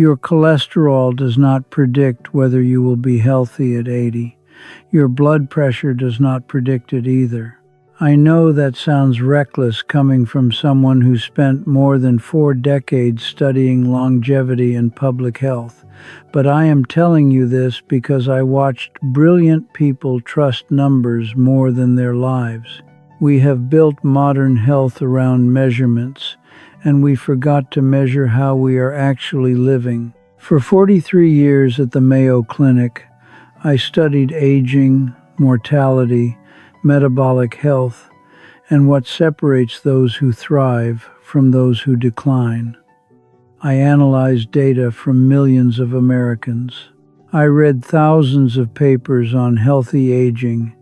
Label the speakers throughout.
Speaker 1: Your cholesterol does not predict whether you will be healthy at 80. Your blood pressure does not predict it either. I know that sounds reckless coming from someone who spent more than 4 decades studying longevity and public health, but I am telling you this because I watched brilliant people trust numbers more than their lives. We have built modern health around measurements, and we forgot to measure how we are actually living. For 43 years at the Mayo Clinic, I studied aging, mortality, metabolic health, and what separates those who thrive from those who decline. I analyzed data from millions of Americans. I read thousands of papers on healthy aging,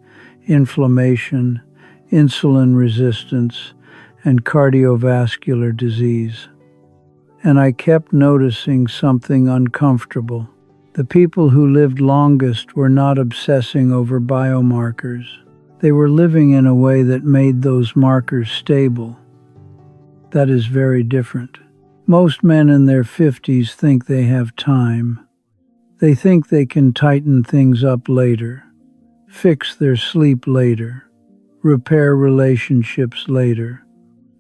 Speaker 1: inflammation, insulin resistance, and cardiovascular disease. And I kept noticing something uncomfortable. The people who lived longest were not obsessing over biomarkers. They were living in a way that made those markers stable. That is very different. Most men in their 50s think they have time. They think they can tighten things up later, fix their sleep later, repair relationships later,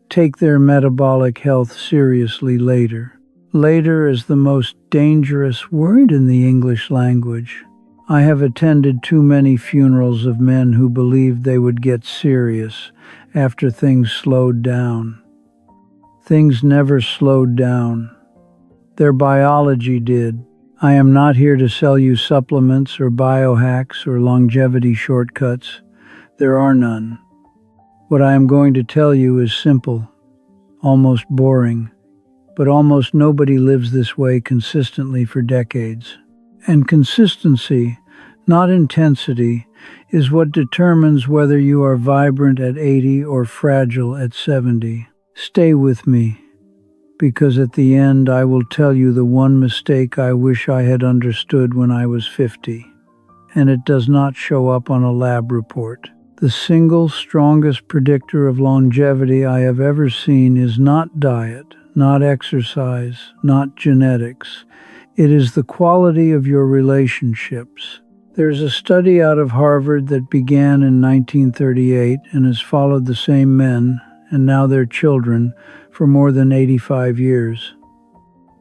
Speaker 1: take their metabolic health seriously later. Later is the most dangerous word in the English language. I have attended too many funerals of men who believed they would get serious after things slowed down. Things never slowed down. Their biology did. I am not here to sell you supplements or biohacks or longevity shortcuts. There are none. What I am going to tell you is simple, almost boring, but almost nobody lives this way consistently for decades. And consistency, not intensity, is what determines whether you are vibrant at 80 or fragile at 70. Stay with me, because at the end I will tell you the one mistake I wish I had understood when I was 50. And it does not show up on a lab report. The single strongest predictor of longevity I have ever seen is not diet, not exercise, not genetics. It is the quality of your relationships. There's a study out of Harvard that began in 1938 and has followed the same men, and now their children, for more than 85 years.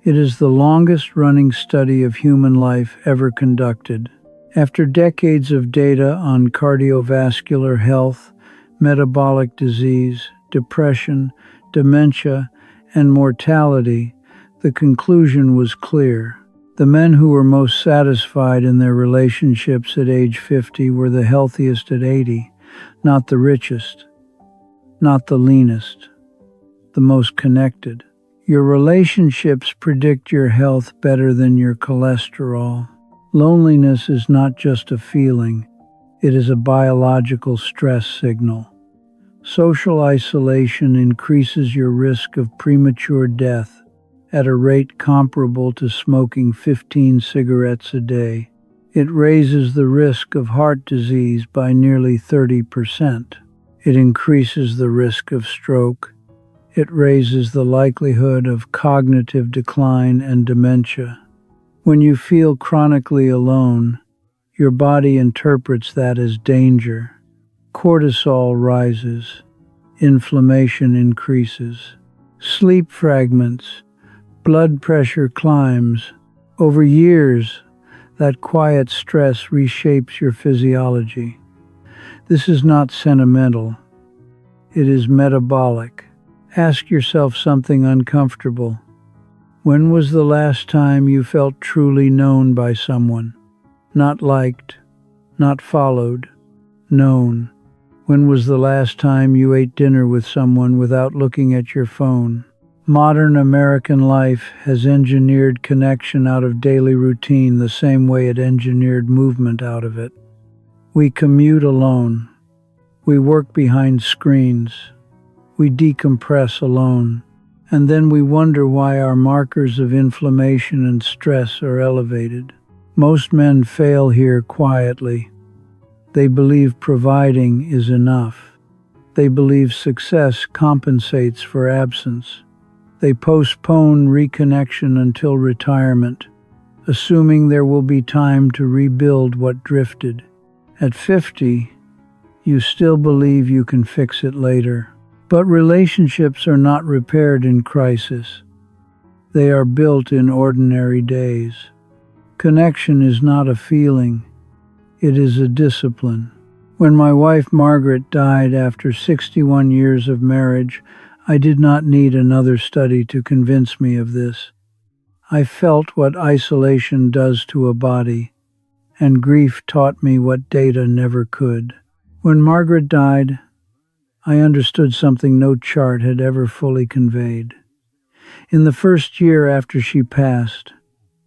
Speaker 1: It is the longest-running study of human life ever conducted. After decades of data on cardiovascular health, metabolic disease, depression, dementia, and mortality, the conclusion was clear. The men who were most satisfied in their relationships at age 50 were the healthiest at 80, not the richest, not the leanest, the most connected. Your relationships predict your health better than your cholesterol. Loneliness is not just a feeling, it is a biological stress signal. Social isolation increases your risk of premature death at a rate comparable to smoking 15 cigarettes a day. It raises the risk of heart disease by nearly 30%. It increases the risk of stroke. It raises the likelihood of cognitive decline and dementia. When you feel chronically alone, your body interprets that as danger. Cortisol rises. Inflammation increases. Sleep fragments. Blood pressure climbs. Over years, that quiet stress reshapes your physiology. This is not sentimental. It is metabolic. Ask yourself something uncomfortable. When was the last time you felt truly known by someone? Not liked, not followed, known. When was the last time you ate dinner with someone without looking at your phone? Modern American life has engineered connection out of daily routine the same way it engineered movement out of it. We commute alone. We work behind screens. We decompress alone. And then we wonder why our markers of inflammation and stress are elevated. Most men fail here quietly. They believe providing is enough. They believe success compensates for absence. They postpone reconnection until retirement, assuming there will be time to rebuild what drifted. At 50, you still believe you can fix it later. But relationships are not repaired in crisis. They are built in ordinary days. Connection is not a feeling, it is a discipline. When my wife Margaret died after 61 years of marriage, I did not need another study to convince me of this. I felt what isolation does to a body, and grief taught me what data never could. When Margaret died, I understood something no chart had ever fully conveyed. In the first year after she passed,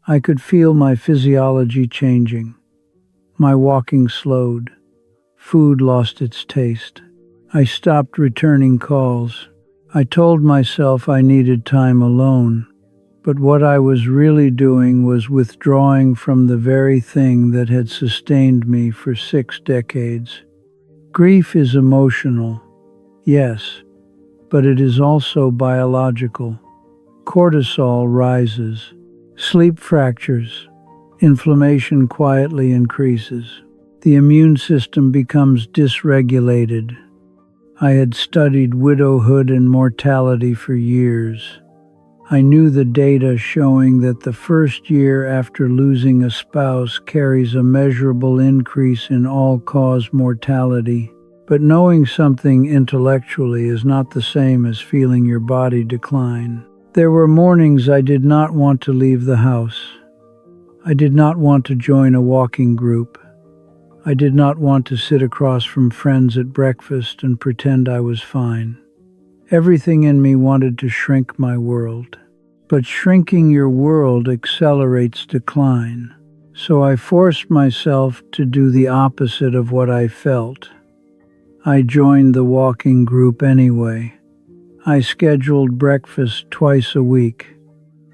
Speaker 1: I could feel my physiology changing. My walking slowed. Food lost its taste. I stopped returning calls. I told myself I needed time alone, but what I was really doing was withdrawing from the very thing that had sustained me for 6 decades. Grief is emotional, yes, but it is also biological. Cortisol rises. Sleep fractures. Inflammation quietly increases. The immune system becomes dysregulated. I had studied widowhood and mortality for years. I knew the data showing that the first year after losing a spouse carries a measurable increase in all-cause mortality. But knowing something intellectually is not the same as feeling your body decline. There were mornings I did not want to leave the house. I did not want to join a walking group. I did not want to sit across from friends at breakfast and pretend I was fine. Everything in me wanted to shrink my world. But shrinking your world accelerates decline. So I forced myself to do the opposite of what I felt. I joined the walking group anyway. I scheduled breakfast twice a week.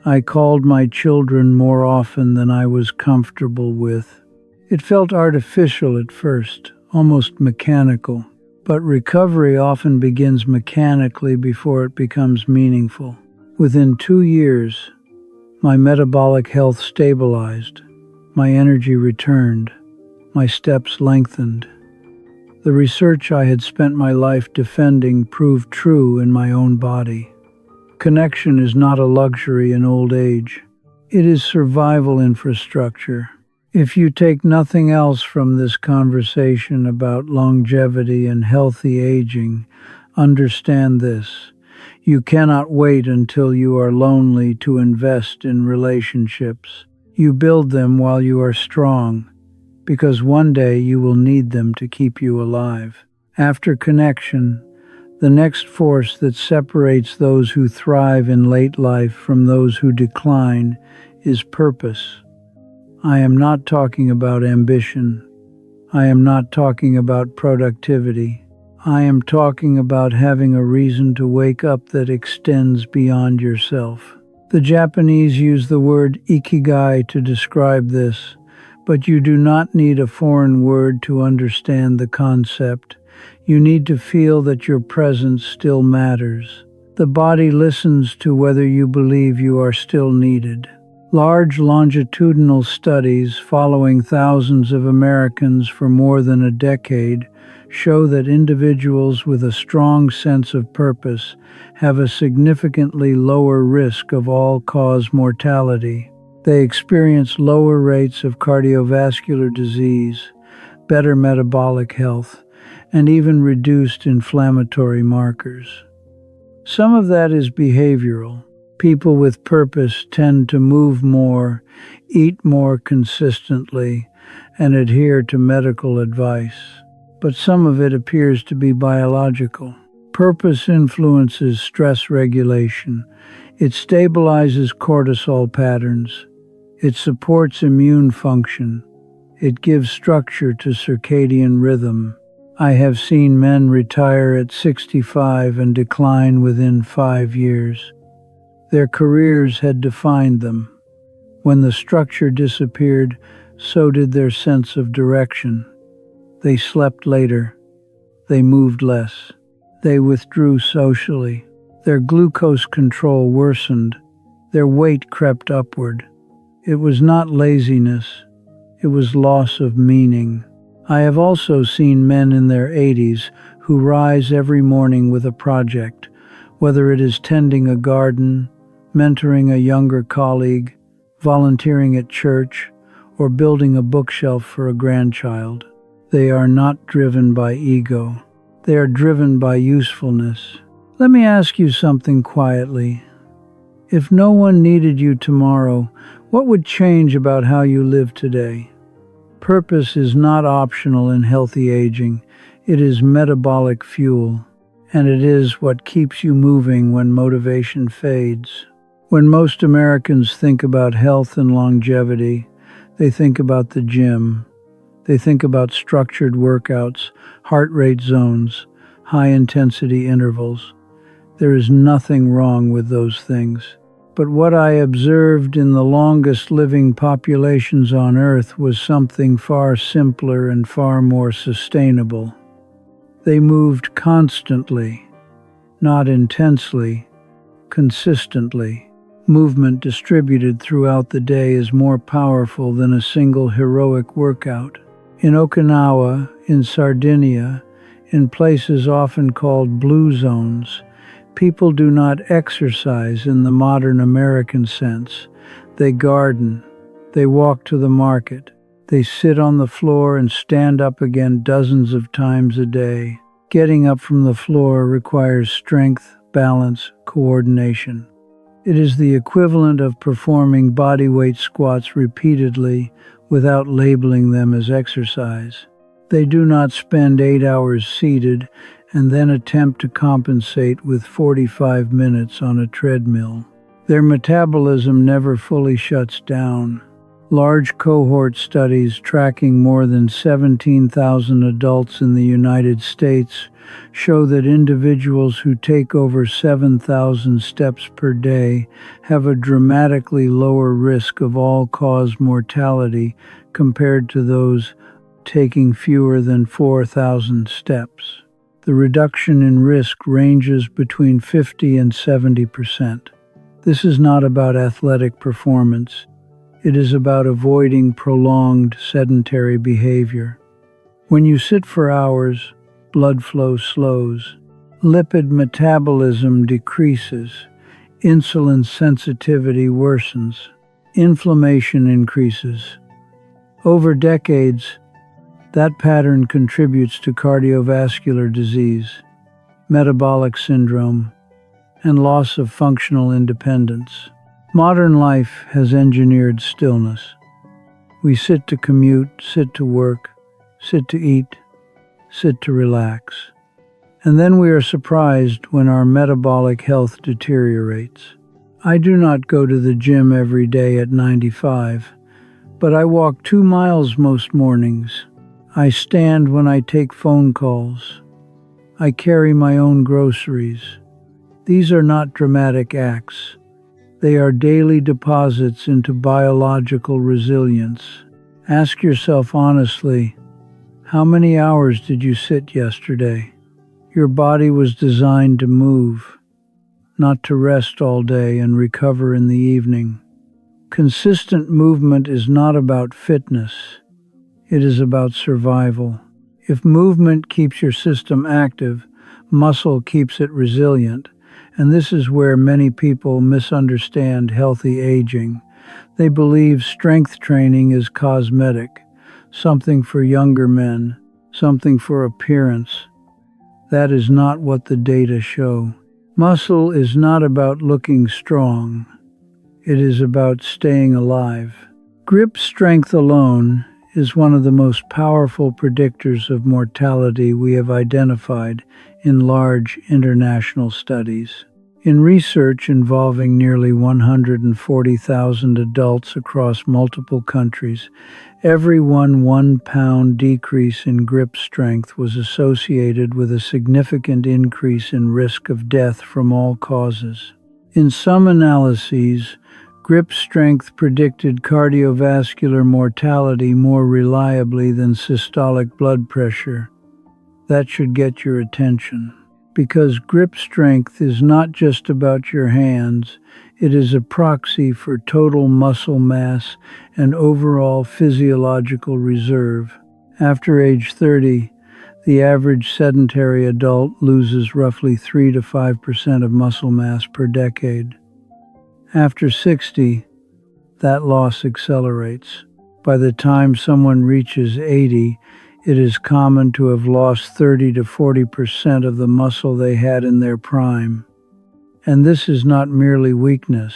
Speaker 1: I called my children more often than I was comfortable with. It felt artificial at first, almost mechanical, but recovery often begins mechanically before it becomes meaningful. Within 2 years, my metabolic health stabilized, my energy returned, my steps lengthened. The research I had spent my life defending proved true in my own body. Connection is not a luxury in old age. It is survival infrastructure. If you take nothing else from this conversation about longevity and healthy aging, understand this. You cannot wait until you are lonely to invest in relationships. You build them while you are strong, because one day you will need them to keep you alive. After connection, the next force that separates those who thrive in late life from those who decline is purpose. I am not talking about ambition. I am not talking about productivity. I am talking about having a reason to wake up that extends beyond yourself. The Japanese use the word ikigai to describe this, but you do not need a foreign word to understand the concept. You need to feel that your presence still matters. The body listens to whether you believe you are still needed. Large longitudinal studies following thousands of Americans for more than a decade show that individuals with a strong sense of purpose have a significantly lower risk of all-cause mortality. They experience lower rates of cardiovascular disease, better metabolic health, and even reduced inflammatory markers. Some of that is behavioral. People with purpose tend to move more, eat more consistently, and adhere to medical advice. But some of it appears to be biological. Purpose influences stress regulation. It stabilizes cortisol patterns. It supports immune function. It gives structure to circadian rhythm. I have seen men retire at 65 and decline within 5 years. Their careers had defined them. When the structure disappeared, so did their sense of direction. They slept later. They moved less. They withdrew socially. Their glucose control worsened. Their weight crept upward. It was not laziness. It was loss of meaning. I have also seen men in their 80s who rise every morning with a project, whether it is tending a garden, mentoring a younger colleague, volunteering at church, or building a bookshelf for a grandchild. They are not driven by ego. They are driven by usefulness. Let me ask you something quietly. If no one needed you tomorrow, what would change about how you live today? Purpose is not optional in healthy aging. It is metabolic fuel, and it is what keeps you moving when motivation fades. When most Americans think about health and longevity, they think about the gym. They think about structured workouts, heart rate zones, high-intensity intervals. There is nothing wrong with those things. But what I observed in the longest living populations on Earth was something far simpler and far more sustainable. They moved constantly, not intensely, consistently. Movement distributed throughout the day is more powerful than a single heroic workout. In Okinawa, in Sardinia, in places often called blue zones, people do not exercise in the modern American sense. They garden, they walk to the market, they sit on the floor and stand up again dozens of times a day. Getting up from the floor requires strength, balance, coordination. It is the equivalent of performing bodyweight squats repeatedly without labeling them as exercise. They do not spend 8 hours seated and then attempt to compensate with 45 minutes on a treadmill. Their metabolism never fully shuts down. Large cohort studies tracking more than 17,000 adults in the United States show that individuals who take over 7,000 steps per day have a dramatically lower risk of all-cause mortality compared to those taking fewer than 4,000 steps. The reduction in risk ranges between 50 and 70%. This is not about athletic performance. It is about avoiding prolonged sedentary behavior. When you sit for hours, blood flow slows, lipid metabolism decreases, insulin sensitivity worsens, inflammation increases. Over decades, that pattern contributes to cardiovascular disease, metabolic syndrome, and loss of functional independence. Modern life has engineered stillness. We sit to commute, sit to work, sit to eat, sit to relax. And then we are surprised when our metabolic health deteriorates. I do not go to the gym every day at 95, but I walk 2 miles most mornings. I stand when I take phone calls. I carry my own groceries. These are not dramatic acts. They are daily deposits into biological resilience. Ask yourself honestly, how many hours did you sit yesterday? Your body was designed to move, not to rest all day and recover in the evening. Consistent movement is not about fitness. It is about survival. If movement keeps your system active, muscle keeps it resilient. And this is where many people misunderstand healthy aging. They believe strength training is cosmetic, something for younger men, something for appearance. That is not what the data show. Muscle is not about looking strong. It is about staying alive. Grip strength alone is one of the most powerful predictors of mortality we have identified in large international studies. In research involving nearly 140,000 adults across multiple countries, every 1 pound decrease in grip strength was associated with a significant increase in risk of death from all causes. In some analyses, grip strength predicted cardiovascular mortality more reliably than systolic blood pressure. That should get your attention. because grip strength is not just about your hands, it is a proxy for total muscle mass and overall physiological reserve. After age 30, the average sedentary adult loses roughly 3 to 5% of muscle mass per decade. After 60, that loss accelerates. By the time someone reaches 80, it is common to have lost 30 to 40% of the muscle they had in their prime. And this is not merely weakness.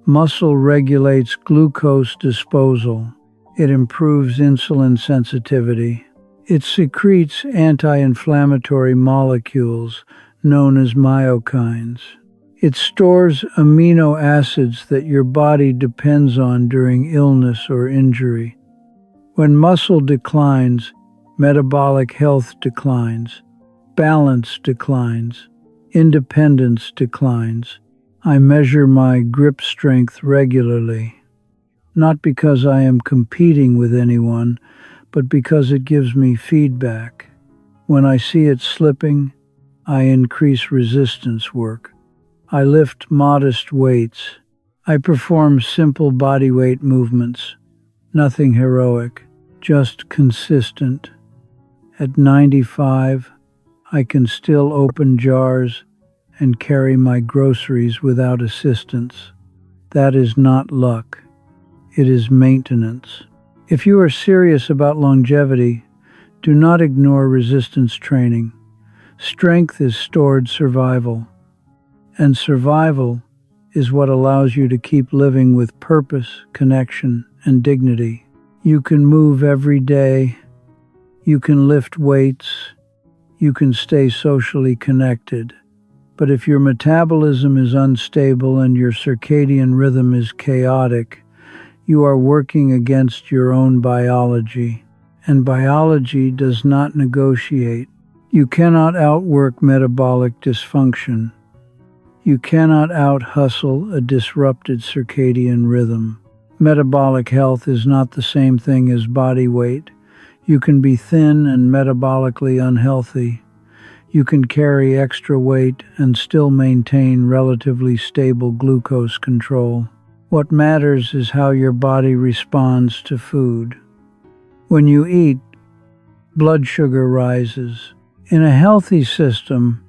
Speaker 1: Muscle regulates glucose disposal. It improves insulin sensitivity. It secretes anti-inflammatory molecules known as myokines. It stores amino acids that your body depends on during illness or injury. When muscle declines, metabolic health declines, balance declines, independence declines. I measure my grip strength regularly, not because I am competing with anyone, but because it gives me feedback. When I see it slipping, I increase resistance work. I lift modest weights. I perform simple body weight movements. Nothing heroic, just consistent. At 95, I can still open jars and carry my groceries without assistance. That is not luck. It is maintenance. If you are serious about longevity, do not ignore resistance training. Strength is stored survival, and survival is what allows you to keep living with purpose, connection, and dignity. You can move every day. You can lift weights. You can stay socially connected. But if your metabolism is unstable and your circadian rhythm is chaotic, you are working against your own biology. And biology does not negotiate. You cannot outwork metabolic dysfunction. You cannot out-hustle a disrupted circadian rhythm. Metabolic health is not the same thing as body weight. You can be thin and metabolically unhealthy. You can carry extra weight and still maintain relatively stable glucose control. What matters is how your body responds to food. When you eat, blood sugar rises. In a healthy system,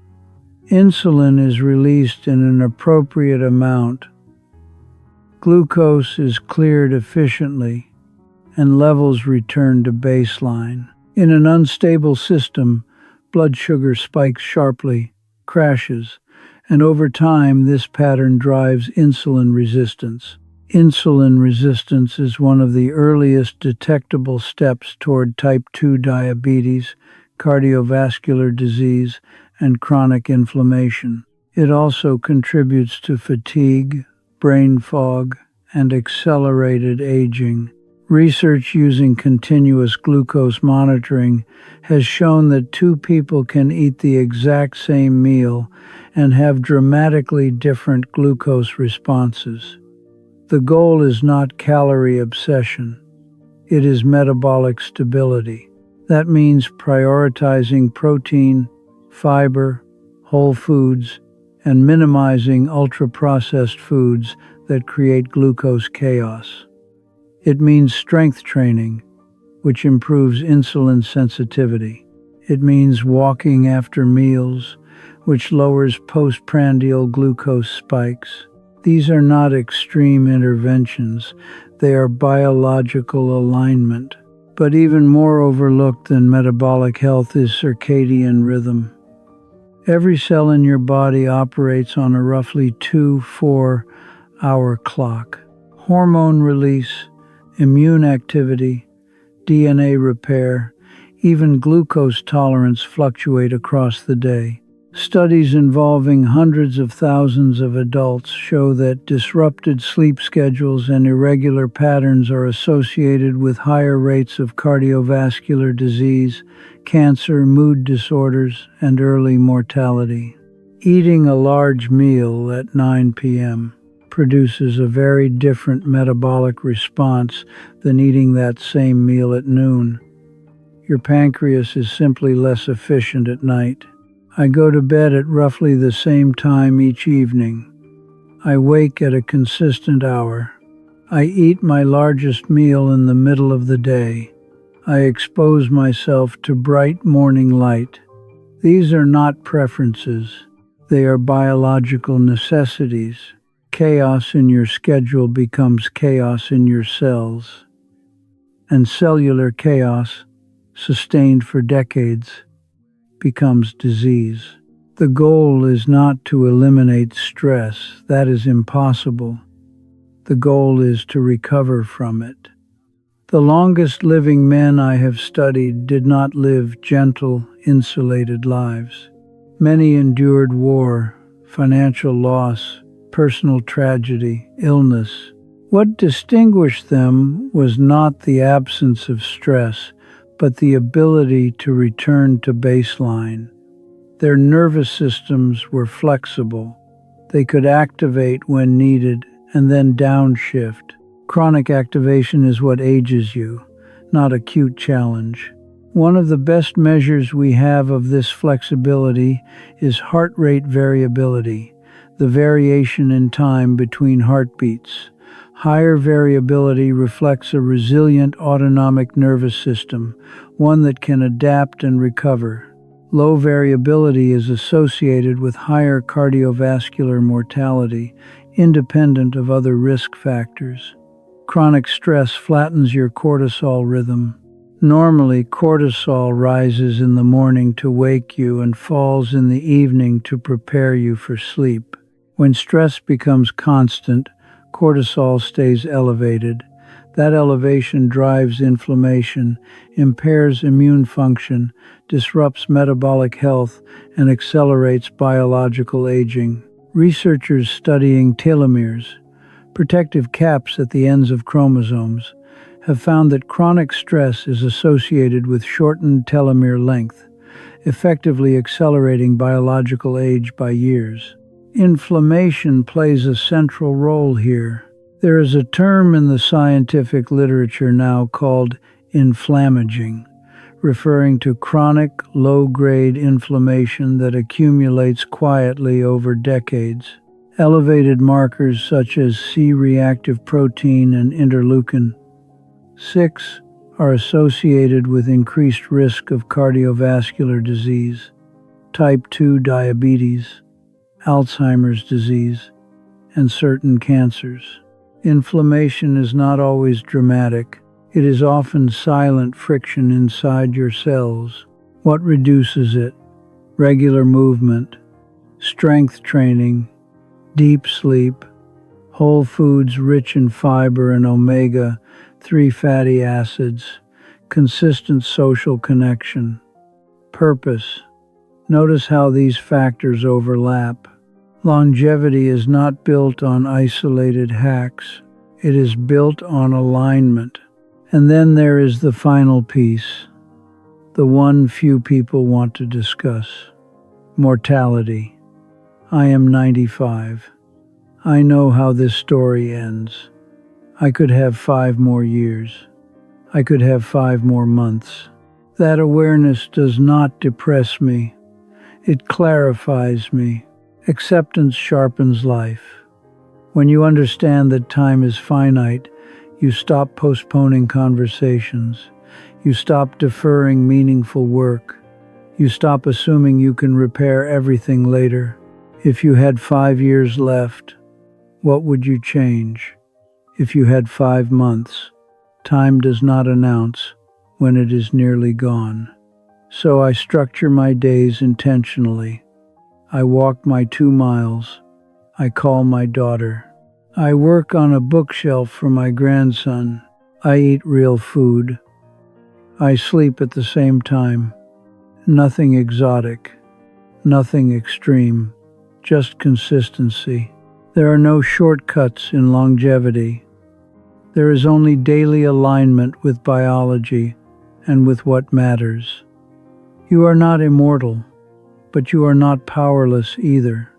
Speaker 1: insulin is released in an appropriate amount. Glucose is cleared efficiently, and levels return to baseline. In an unstable system, blood sugar spikes sharply, crashes, and over time this pattern drives insulin resistance. Insulin resistance is one of the earliest detectable steps toward type 2 diabetes, cardiovascular disease, and chronic inflammation. It also contributes to fatigue, brain fog, and accelerated aging. Research using continuous glucose monitoring has shown that two people can eat the exact same meal and have dramatically different glucose responses. The goal is not calorie obsession. It is metabolic stability. That means prioritizing protein, fiber, whole foods, and minimizing ultra-processed foods that create glucose chaos. It means strength training, which improves insulin sensitivity. It means walking after meals, which lowers postprandial glucose spikes. These are not extreme interventions, they are biological alignment. But even more overlooked than metabolic health is circadian rhythm. Every cell in your body operates on a roughly 2-4 hour clock. Hormone release, immune activity, DNA repair, even glucose tolerance fluctuate across the day. Studies involving hundreds of thousands of adults show that disrupted sleep schedules and irregular patterns are associated with higher rates of cardiovascular disease, cancer, mood disorders, and early mortality. Eating a large meal at 9 p.m. produces a very different metabolic response than eating that same meal at noon. Your pancreas is simply less efficient at night. I go to bed at roughly the same time each evening. I wake at a consistent hour. I eat my largest meal in the middle of the day. I expose myself to bright morning light. These are not preferences. They are biological necessities. Chaos in your schedule becomes chaos in your cells. And cellular chaos, sustained for decades, becomes disease. The goal is not to eliminate stress. That is impossible. The goal is to recover from it. The longest living men I have studied did not live gentle, insulated lives. Many endured war, financial loss, personal tragedy, illness. What distinguished them was not the absence of stress, but the ability to return to baseline. Their nervous systems were flexible. They could activate when needed and then downshift. Chronic activation is what ages you, not acute challenge. One of the best measures we have of this flexibility is heart rate variability, the variation in time between heartbeats. Higher variability reflects a resilient autonomic nervous system, one that can adapt and recover. Low variability is associated with higher cardiovascular mortality, independent of other risk factors. Chronic stress flattens your cortisol rhythm. Normally, cortisol rises in the morning to wake you and falls in the evening to prepare you for sleep. When stress becomes constant, cortisol stays elevated. That elevation drives inflammation, impairs immune function, disrupts metabolic health, and accelerates biological aging. Researchers studying telomeres, protective caps at the ends of chromosomes, have found that chronic stress is associated with shortened telomere length, effectively accelerating biological age by years. Inflammation plays a central role here. There is a term in the scientific literature now called inflammaging, referring to chronic, low-grade inflammation that accumulates quietly over decades. Elevated markers such as C-reactive protein and interleukin 6 are associated with increased risk of cardiovascular disease, type 2 diabetes, Alzheimer's disease, and certain cancers. Inflammation is not always dramatic. It is often silent friction inside your cells. What reduces it? Regular movement, strength training, deep sleep, whole foods rich in fiber and omega-3 fatty acids, consistent social connection, purpose. Notice how these factors overlap. Longevity is not built on isolated hacks. It is built on alignment. And then there is the final piece, the one few people want to discuss: mortality. I am 95. I know how this story ends. I could have 5 more years. I could have 5 more months. That awareness does not depress me. It clarifies me. Acceptance sharpens life. When you understand that time is finite, you stop postponing conversations. You stop deferring meaningful work. You stop assuming you can repair everything later. If you had 5 years left, what would you change? If you had 5 months, time does not announce when it is nearly gone. So I structure my days intentionally. I walk my 2 miles. I call my daughter. I work on a bookshelf for my grandson. I eat real food. I sleep at the same time. Nothing exotic, nothing extreme, just consistency. There are no shortcuts in longevity. There is only daily alignment with biology and with what matters. You are not immortal, but you are not powerless either.